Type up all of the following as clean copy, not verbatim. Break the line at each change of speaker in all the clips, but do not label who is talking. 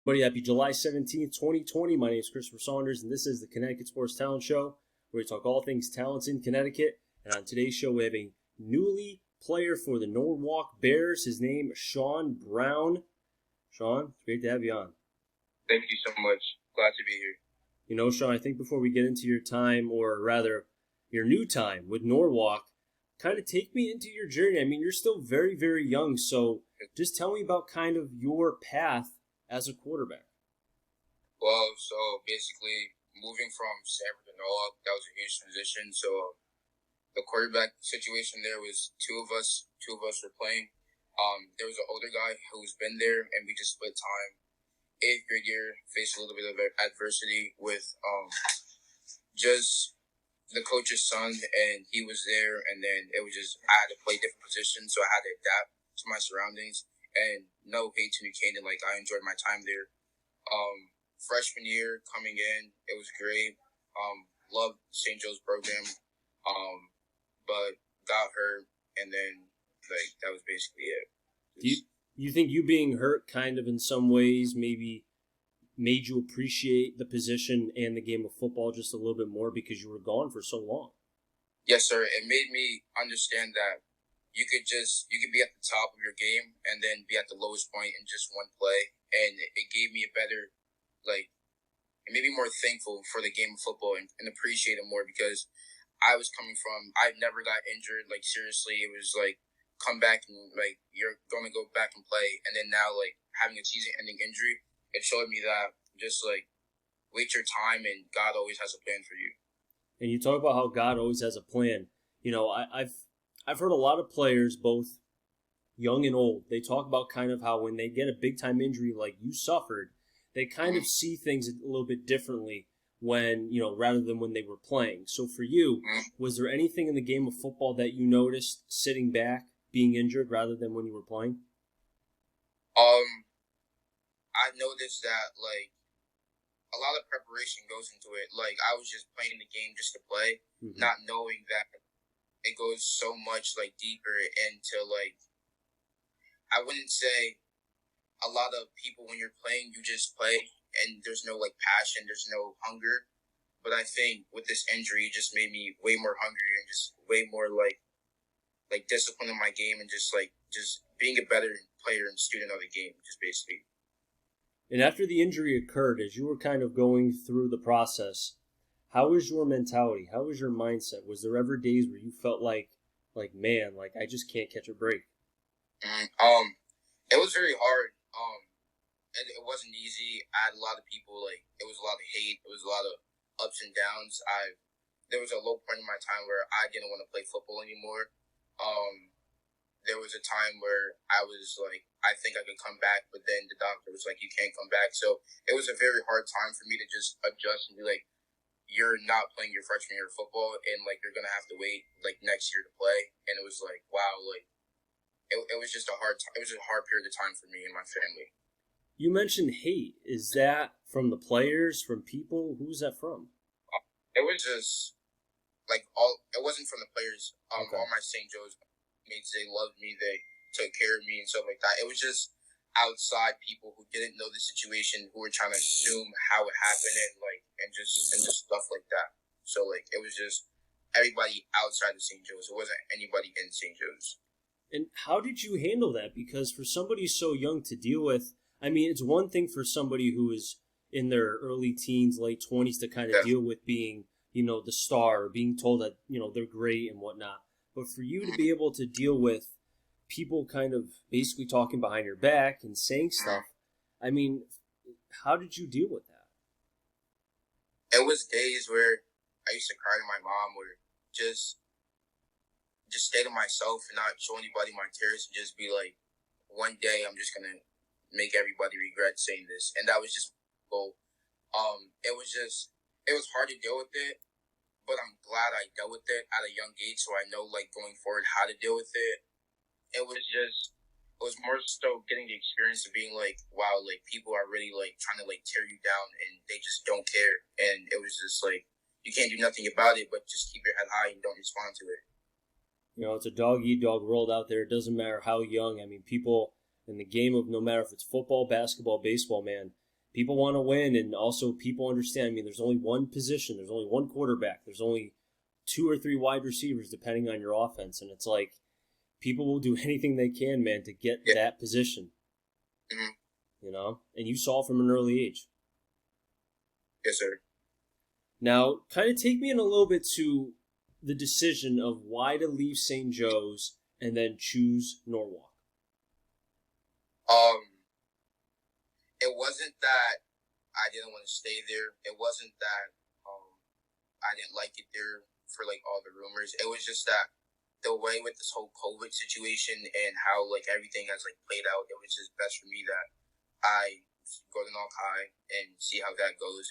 Buddy, happy July 17th, 2020. My name is Christopher Saunders, and this is the Connecticut Sports Talent Show, where we talk all things talents in Connecticut. And on today's show, we have a newly player for the Norwalk Bears. His name is Shawn Brown. Shawn, it's great to have you on.
Thank you so much. Glad to be here.
You know, Shawn, I think before we get into your time, or rather, your new time with Norwalk, kind of take me into your journey. I mean, you're still very, very young, so just tell me about kind of your path as a quarterback.
Well, so basically, moving from Sanford to Norwalk, that was a huge transition. So the quarterback situation there was two of us were playing. There was an older guy who's been there, and we just split time. 8th grade year, faced a little bit of adversity with just the coach's son, and he was there, and then it was just, I had to play different positions, so I had to adapt to my surroundings. And no hate to New Canaan, like, I enjoyed my time there. Freshman year, coming in, it was great. Loved St. Joe's program, but got hurt, and then, like, that was basically it.
Do you think you being hurt kind of in some ways maybe made you appreciate the position and the game of football just a little bit more because you were gone for so long?
Yes, sir. It made me understand that you could be at the top of your game and then be at the lowest point in just one play. And it gave me a better, like, it made me more thankful for the game of football and appreciate it more, because I was coming from, I never got injured. Like, seriously, it was like, come back and, like, you're going to go back and play. And then now, like, having a season-ending injury, it showed me that just, like, wait your time, and God always has a plan for you.
And you talk about how God always has a plan. You know, I've heard a lot of players, both young and old, they talk about kind of how when they get a big-time injury like you suffered, they kind of see things a little bit differently when, you know, rather than when they were playing. So for you, was there anything in the game of football that you noticed sitting back, being injured, rather than when you were playing?
I noticed that, like, a lot of preparation goes into it. Like, I was just playing the game just to play, not knowing that it goes so much, like, deeper into, like, I wouldn't say a lot of people, when you're playing, you just play and there's no, like, passion, there's no hunger. But I think with this injury, it just made me way more hungry and just way more, like discipline in my game, and just being a better player and student of the game, just basically.
And after the injury occurred, as you were kind of going through the process, how was your mentality? How was your mindset? Was there ever days where you felt like, man, like, I just can't catch a break?
It was very hard. And it wasn't easy. I had a lot of people, like, it was a lot of hate. It was a lot of ups and downs. There was a low point in my time where I didn't want to play football anymore. There was a time where I was like, I think I could come back, but then the doctor was like, you can't come back. So it was a very hard time for me to just adjust and be like, you're not playing your freshman year of football, and, like, you're going to have to wait, like, next year to play. And it was like, wow, like, it was just a hard time. It was a hard period of time for me and my family.
You mentioned hate. Is that from the players, from people? Who's that from?
It was just, like, it wasn't from the players.
Okay.
All my St. Joe's mates, they loved me. They took care of me and stuff like that. It was just outside people who didn't know the situation, who were trying to assume how it happened, and just stuff like that. So, like, it was just everybody outside of St. Joe's. It wasn't anybody in St. Joe's.
And how did you handle that? Because for somebody so young to deal with, I mean, it's one thing for somebody who is in their early teens, late 20s to kind of deal with being, you know, the star, or being told that, you know, they're great and whatnot. But for you to be able to deal with people kind of basically talking behind your back and saying stuff, I mean, how did you deal with that?
It was days where I used to cry to my mom, or just stay to myself and not show anybody my tears, and just be like, one day I'm just going to make everybody regret saying this. And that was just my goal. It was hard to deal with it, but I'm glad I dealt with it at a young age, so I know, like, going forward how to deal with it. It was more so getting the experience of being like, wow, like, people are really, like, trying to, like, tear you down, and they just don't care. And it was just like, you can't do nothing about it, but just keep your head high and don't respond to it.
You know, it's a dog-eat-dog world out there. It doesn't matter how young. I mean, people in the game of, no matter if it's football, basketball, baseball, man, people want to win, and also people understand. I mean, there's only one position, there's only one quarterback, there's only 2 or 3 wide receivers depending on your offense, and it's like people will do anything they can, man, to get that position.
Mm-hmm.
You know, and you saw from an early age.
Yes, sir.
Now, kind of take me in a little bit to the decision of why to leave St. Joe's and then choose Norwalk.
It wasn't that I didn't want to stay there. It wasn't that I didn't like it there for like all the rumors. It was just that the way with this whole COVID situation and how like everything has like played out, it was just best for me that I go to Norwalk High and see how that goes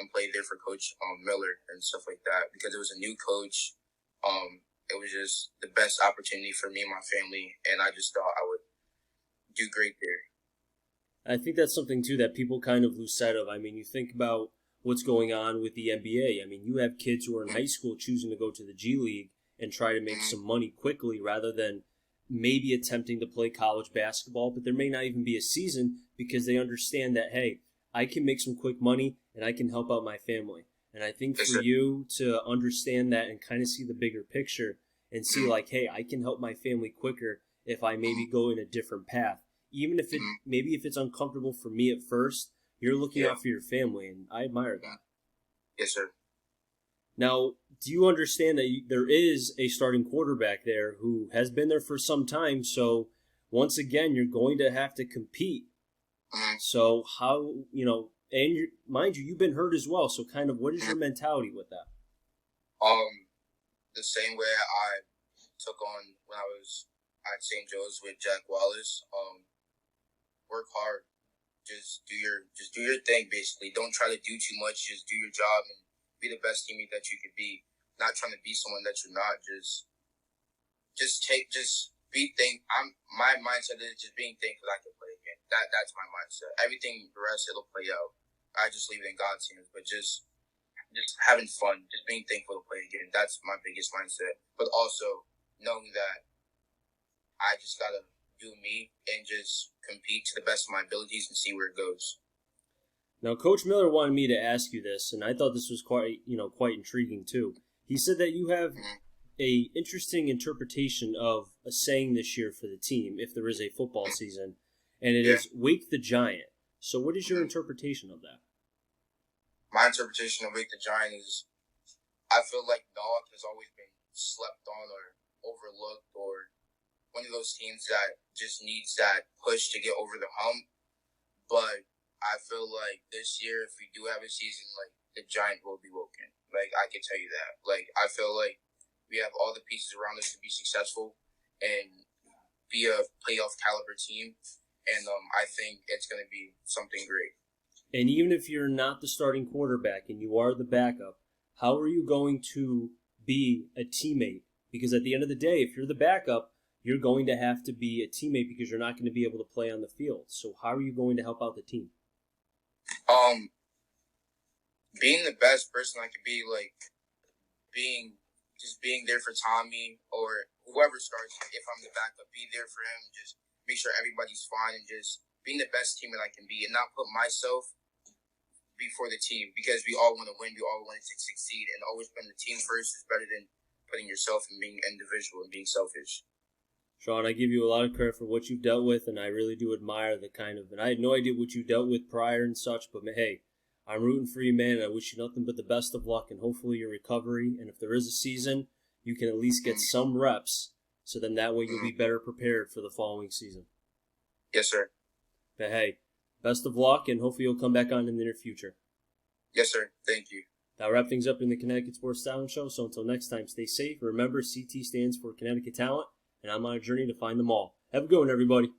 and play there for Coach Miller and stuff like that, because it was a new coach. It was just the best opportunity for me and my family, and I just thought I would do great there.
I think that's something, too, that people kind of lose sight of. I mean, you think about what's going on with the NBA. I mean, you have kids who are in high school choosing to go to the G League and try to make some money quickly rather than maybe attempting to play college basketball, but there may not even be a season because they understand that, hey, I can make some quick money and I can help out my family. And I think for you to understand that and kind of see the bigger picture and see like, hey, I can help my family quicker if I maybe go in a different path. Even if if it's uncomfortable for me at first, you're looking out for your family, and I admire that.
Yes, sir.
Now, do you understand that there is a starting quarterback there who has been there for some time? So once again, you're going to have to compete. So how, and mind you, you've been hurt as well. So kind of, what is your mentality with that?
The same way I took on when I was at St. Joe's with Jack Wallace. Work hard. Just do your thing, basically. Don't try to do too much. Just do your job and be the best teammate that you could be. Not trying to be someone that you're not. My mindset is just being thankful I can play again. That's my mindset. Everything the rest, it'll play out. I just leave it in God's hands. But just having fun, just being thankful to play again. That's my biggest mindset. But also knowing that I just gotta do me and just compete to the best of my abilities and see where it goes.
Now, Coach Miller wanted me to ask you this, and I thought this was quite intriguing too. He said that you have a interesting interpretation of a saying this year for the team, if there is a football season, and it is "Wake the Giant." So, what is your interpretation of that?
My interpretation of "Wake the Giant" is, I feel like Norwalk has always been slept on or overlooked, or one of those teams that just needs that push to get over the hump. But I feel like this year, if we do have a season, like, the Giant will be woken. Like, I can tell you that. Like, I feel like we have all the pieces around us to be successful and be a playoff caliber team. And I think it's going to be something great.
And even if you're not the starting quarterback and you are the backup, how are you going to be a teammate? Because at the end of the day, if you're the backup, you're going to have to be a teammate because you're not going to be able to play on the field. So how are you going to help out the team?
Being the best person I could be, like, being there for Tommy or whoever starts. If I'm the backup, be there for him. Just make sure everybody's fine and just being the best teammate I can be and not put myself before the team, because we all want to win. We all want to succeed, and always putting the team first is better than putting yourself and being individual and being selfish.
Shawn, I give you a lot of credit for what you've dealt with, and I really do admire the kind of, and I had no idea what you dealt with prior and such, but hey, I'm rooting for you, man, and I wish you nothing but the best of luck and hopefully your recovery, and if there is a season, you can at least get some reps, so then that way you'll be better prepared for the following season.
Yes, sir.
But hey, best of luck, and hopefully you'll come back on in the near future.
Yes, sir. Thank you.
That'll wrap things up in the Connecticut Sports Talent Show, so until next time, stay safe. Remember, CT stands for Connecticut Talent, and I'm on a journey to find them all. Have a good one, everybody.